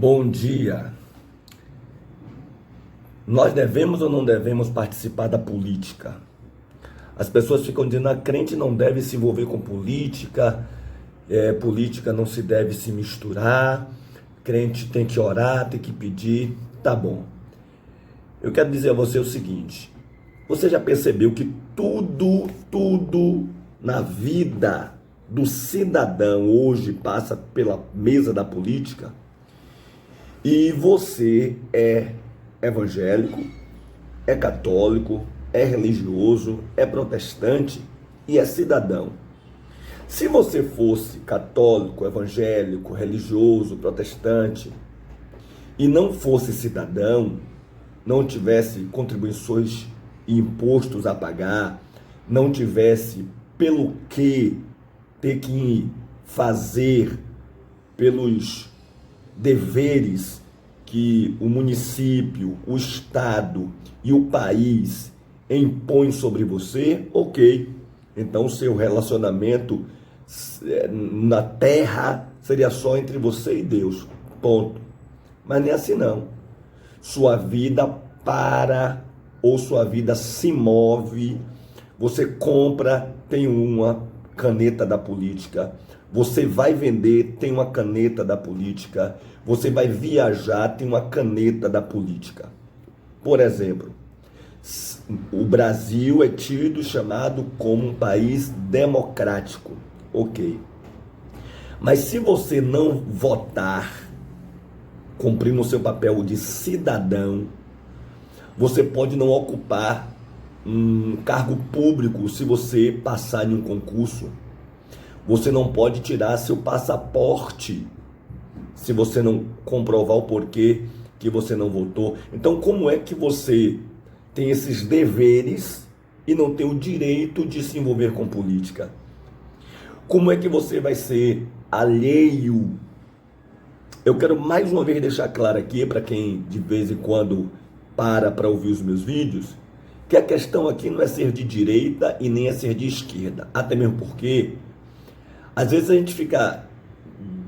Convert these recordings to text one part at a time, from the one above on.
Bom dia. Nós devemos ou não devemos participar da política? As pessoas ficam dizendo que crente não deve se envolver com política, política não se deve se misturar, crente tem que orar, tem que pedir. Tá bom. Eu quero dizer a você o seguinte: você já percebeu que tudo na vida do cidadão hoje passa pela mesa da política? E você é evangélico, é católico, é religioso, é protestante e é cidadão. Se você fosse católico, evangélico, religioso, protestante e não fosse cidadão, não tivesse contribuições e impostos a pagar, não tivesse pelo que ter que fazer pelos deveres que o município, o estado e o país impõem sobre você, ok. Então seu relacionamento na terra seria só entre você e Deus, ponto. Mas nem assim não. Sua vida para ou sua vida se move, você compra, tem uma caneta da política, você vai vender, tem uma caneta da política, você vai viajar, tem uma caneta da política. Por exemplo, o Brasil é tido, chamado como um país democrático, ok. Mas se você não votar, cumprindo o seu papel de cidadão, você pode não ocupar um cargo público se você passar em um concurso. Você não pode tirar seu passaporte se você não comprovar o porquê que você não votou. Então, como é que você tem esses deveres e não tem o direito de se envolver com política? Como é que você vai ser alheio? Eu quero mais uma vez deixar claro aqui, para quem de vez em quando para ouvir os meus vídeos, que a questão aqui não é ser de direita e nem é ser de esquerda. Até mesmo porque às vezes a gente fica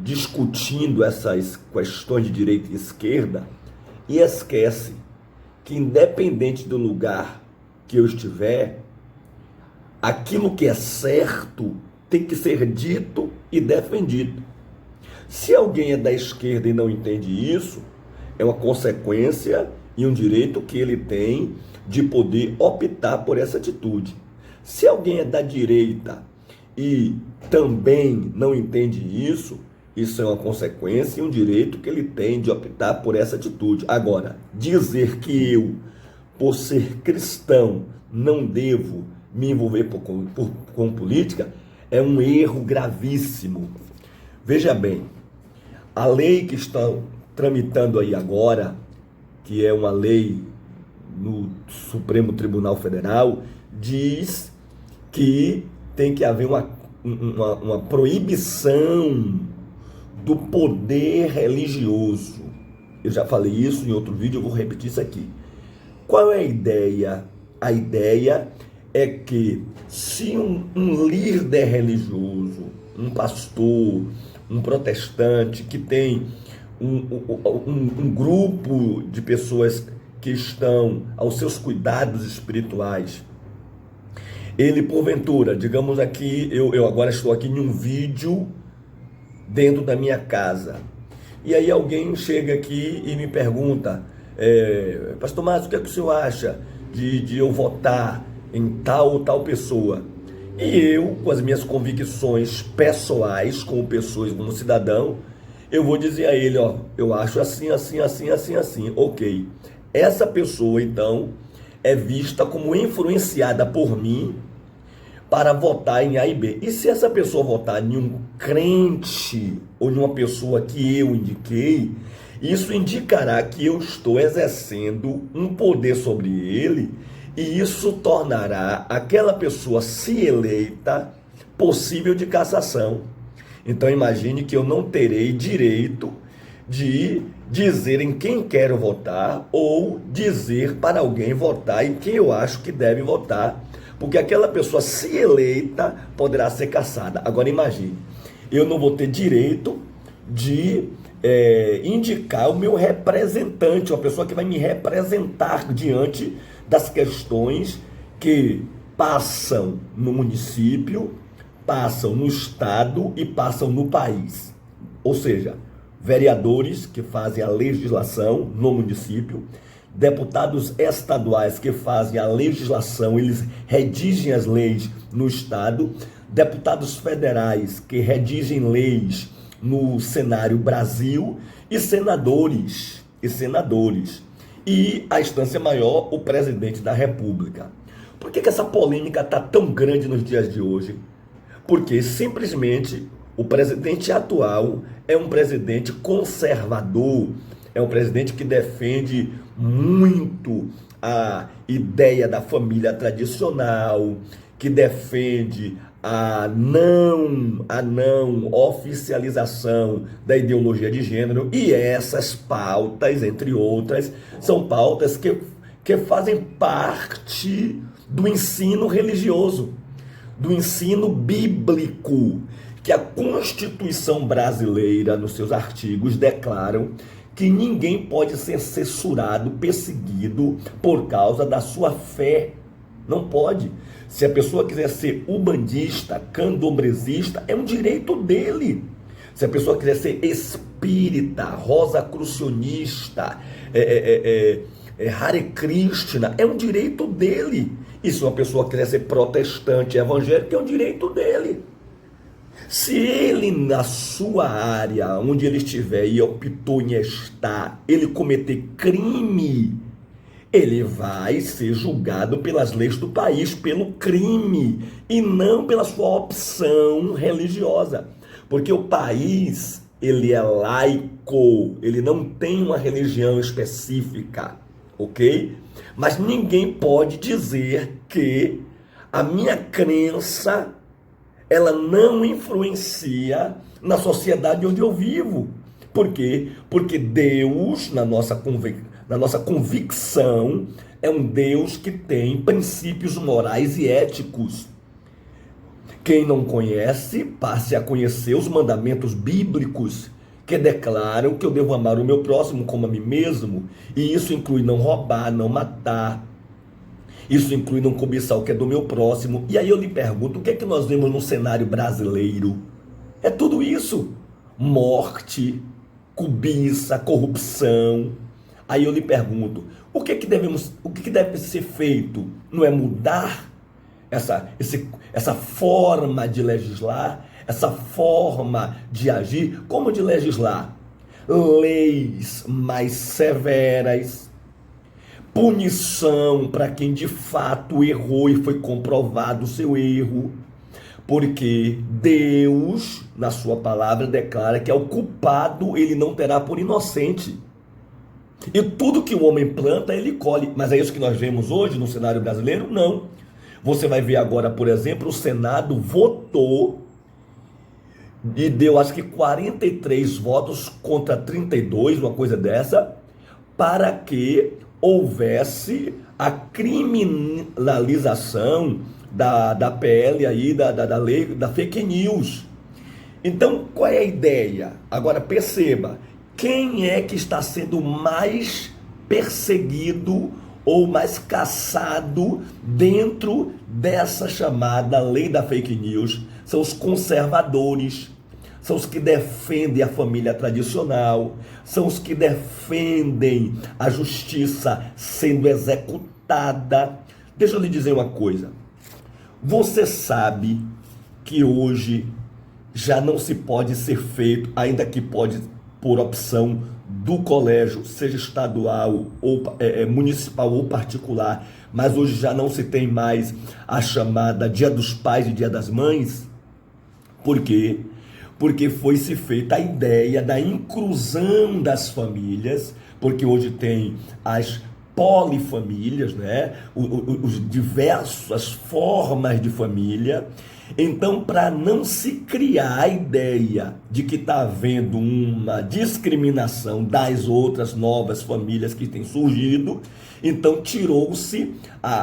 discutindo essas questões de direita e esquerda e esquece que, independente do lugar que eu estiver, aquilo que é certo tem que ser dito e defendido. Se alguém é da esquerda e não entende isso, é uma consequência e um direito que ele tem de poder optar por essa atitude. Se alguém é da direita e também não entende isso, isso é uma consequência e um direito que ele tem de optar por essa atitude. Agora, dizer que eu, por ser cristão, não devo me envolver com política é um erro gravíssimo. Veja bem, a lei que está tramitando aí agora, que é uma lei no Supremo Tribunal Federal, diz que tem que haver uma proibição do poder religioso. Eu já falei isso em outro vídeo, eu vou repetir isso aqui. Qual é a ideia? A ideia é que se um líder religioso, um pastor, um protestante que tem um grupo de pessoas que estão aos seus cuidados espirituais, ele porventura, digamos aqui, eu agora estou aqui em um vídeo dentro da minha casa, e aí alguém chega aqui e me pergunta, Pastor Márcio, o que é que o senhor acha de eu votar em tal ou tal pessoa? E eu, com as minhas convicções pessoais, como pessoa, como cidadão, eu vou dizer a ele, eu acho assim, ok. Essa pessoa, então, é vista como influenciada por mim para votar em A e B. E se essa pessoa votar em um crente ou em uma pessoa que eu indiquei, isso indicará que eu estou exercendo um poder sobre ele e isso tornará aquela pessoa, se eleita, possível de cassação. Então imagine que eu não terei direito de dizer em quem quero votar ou dizer para alguém votar em quem eu acho que deve votar, porque aquela pessoa, se eleita, poderá ser cassada. Agora imagine, eu não vou ter direito de indicar o meu representante, uma pessoa que vai me representar diante das questões que passam no município, passam no estado e passam no país. Ou seja, vereadores que fazem a legislação no município, deputados estaduais que fazem a legislação, eles redigem as leis no estado, deputados federais que redigem leis no cenário Brasil, e senadores. E a instância maior, o presidente da República. Por que essa polêmica está tão grande nos dias de hoje? Porque simplesmente o presidente atual é um presidente conservador, é um presidente que defende muito a ideia da família tradicional, que defende a não oficialização da ideologia de gênero, e essas pautas, entre outras, são pautas que fazem parte do ensino religioso, do ensino bíblico, que a Constituição brasileira, nos seus artigos, declaram que ninguém pode ser censurado, perseguido por causa da sua fé. Não pode. Se a pessoa quiser ser ubandista, candomblessista, é um direito dele. Se a pessoa quiser ser espírita, rosacrucionista, Hare Krishna, é um direito dele. E se uma pessoa quiser ser protestante, evangélico, é um direito dele. Se ele, na sua área, onde ele estiver e optou em estar, ele cometer crime, ele vai ser julgado pelas leis do país, pelo crime, e não pela sua opção religiosa. Porque o país, ele é laico, ele não tem uma religião específica, ok? Mas ninguém pode dizer que a minha crença, ela não influencia na sociedade onde eu vivo. Por quê? Porque Deus, na nossa convicção, é um Deus que tem princípios morais e éticos. Quem não conhece, passe a conhecer os mandamentos bíblicos, que declaram que eu devo amar o meu próximo como a mim mesmo, e isso inclui não roubar, não matar, isso inclui não cobiçar o que é do meu próximo. E aí eu lhe pergunto, o que é que nós vemos no cenário brasileiro? É tudo isso: morte, cobiça, corrupção. Aí eu lhe pergunto, o que deve ser feito? Não é mudar essa forma de legislar, essa forma de agir? Como de legislar? Leis mais severas, punição para quem de fato errou e foi comprovado o seu erro, porque Deus, na sua palavra, declara que ao culpado ele não terá por inocente. E tudo que o homem planta, ele colhe. Mas é isso que nós vemos hoje no cenário brasileiro? Não. Você vai ver agora, por exemplo, o Senado votou e deu, acho que 43 votos contra 32, uma coisa dessa, para que houvesse a criminalização da PL aí, da lei, da fake news. Então, qual é a ideia? Agora perceba, quem é que está sendo mais perseguido ou mais caçado dentro dessa chamada lei da fake news? São os conservadores, são os que defendem a família tradicional, são os que defendem a justiça sendo executada. Deixa eu lhe dizer uma coisa. Você sabe que hoje já não se pode ser feito, ainda que pode por opção do colégio, seja estadual, ou municipal ou particular, mas hoje já não se tem mais a chamada Dia dos Pais e Dia das Mães? Por quê? Porque foi-se feita a ideia da inclusão das famílias, porque hoje tem as polifamílias, né? Os diversas formas de família. Então, para não se criar a ideia de que está havendo uma discriminação das outras novas famílias que têm surgido, então tirou-se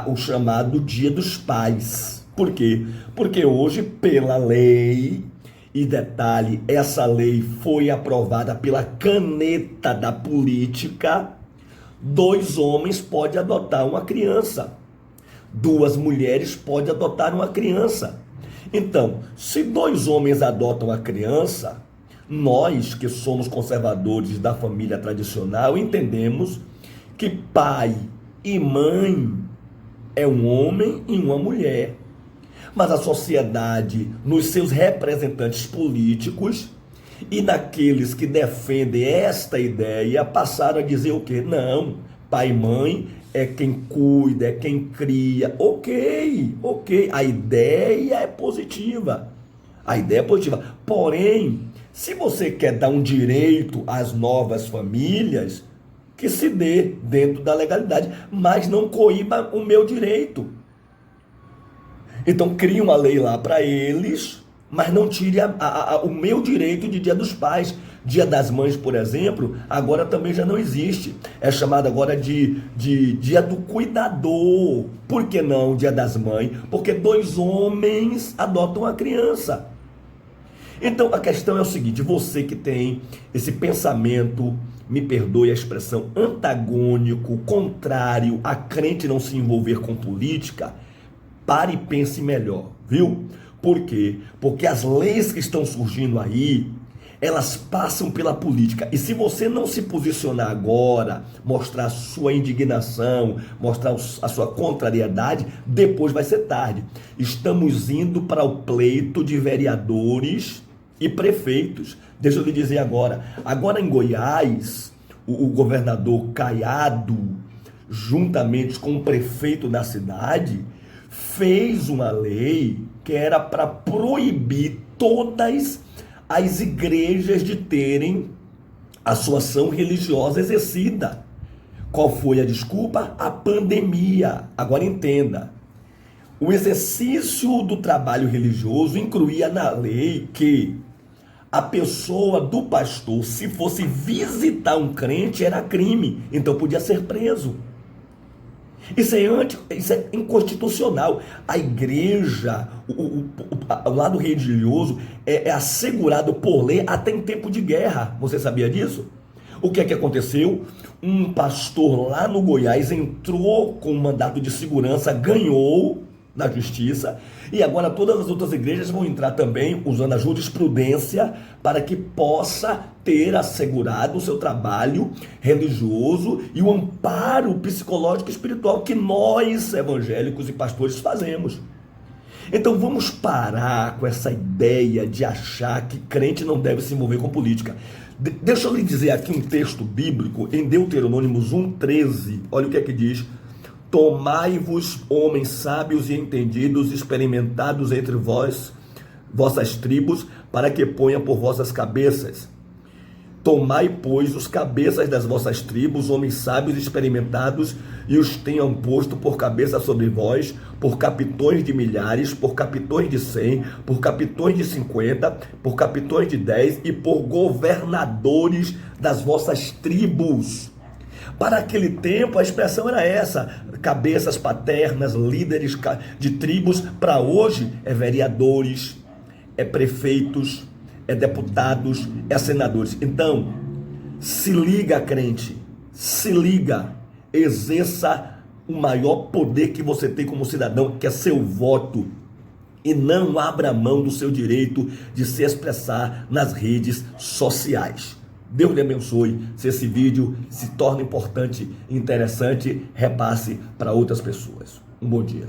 o chamado Dia dos Pais. Por quê? Porque hoje, pela lei, E detalhe, essa lei foi aprovada pela caneta da política. 2 homens podem adotar uma criança. 2 mulheres podem adotar uma criança. Então, se 2 homens adotam a criança, nós que somos conservadores da família tradicional entendemos que pai e mãe é um homem e uma mulher. Mas a sociedade, nos seus representantes políticos e naqueles que defendem esta ideia, passaram a dizer o quê? Não, pai e mãe é quem cuida, é quem cria. Ok, a ideia é positiva. Porém, se você quer dar um direito às novas famílias, que se dê dentro da legalidade, mas não coíba o meu direito. Então cria uma lei lá para eles, mas não tire o meu direito de Dia dos Pais. Dia das Mães, por exemplo, agora também já não existe. É chamado agora de Dia do Cuidador. Por que não Dia das Mães? Porque 2 homens adotam a criança. Então a questão é o seguinte: você que tem esse pensamento, me perdoe a expressão, antagônico, contrário a crente não se envolver com política, pare e pense melhor, viu? Por quê? Porque as leis que estão surgindo aí, elas passam pela política. E se você não se posicionar agora, mostrar a sua indignação, mostrar a sua contrariedade, depois vai ser tarde. Estamos indo para o pleito de vereadores e prefeitos. Deixa eu lhe dizer agora em Goiás, o governador Caiado, juntamente com o prefeito da cidade, fez uma lei que era para proibir todas as igrejas de terem a sua ação religiosa exercida. Qual foi a desculpa? A pandemia. Agora entenda, o exercício do trabalho religioso incluía na lei que a pessoa do pastor, se fosse visitar um crente, era crime, então podia ser preso. Isso é inconstitucional. A igreja, o lado religioso é assegurado por lei até em tempo de guerra. Você sabia disso? O que é que aconteceu? Um pastor lá no Goiás entrou com um mandato de segurança, ganhou na justiça, e agora todas as outras igrejas vão entrar também usando a jurisprudência para que possa ter assegurado o seu trabalho religioso e o amparo psicológico e espiritual que nós, evangélicos e pastores, fazemos. Então vamos parar com essa ideia de achar que crente não deve se envolver com política. Deixa eu lhe dizer aqui um texto bíblico em Deuteronômios 1,13. Olha o que é que diz: tomai-vos homens sábios e entendidos, experimentados entre vós, vossas tribos, para que ponha por vossas cabeças. Tomai, pois, os cabeças das vossas tribos, homens sábios e experimentados, e os tenham posto por cabeça sobre vós, por capitões de milhares, por capitões de 100, por capitões de 50, por capitões de 10 e por governadores das vossas tribos. Para aquele tempo a expressão era essa: cabeças paternas, líderes de tribos. Para hoje é vereadores, é prefeitos, é deputados, é senadores. Então, se liga, crente, se liga, exerça o maior poder que você tem como cidadão, que é seu voto, e não abra mão do seu direito de se expressar nas redes sociais. Deus lhe abençoe. Se esse vídeo se torna importante e interessante, repasse para outras pessoas. Um bom dia.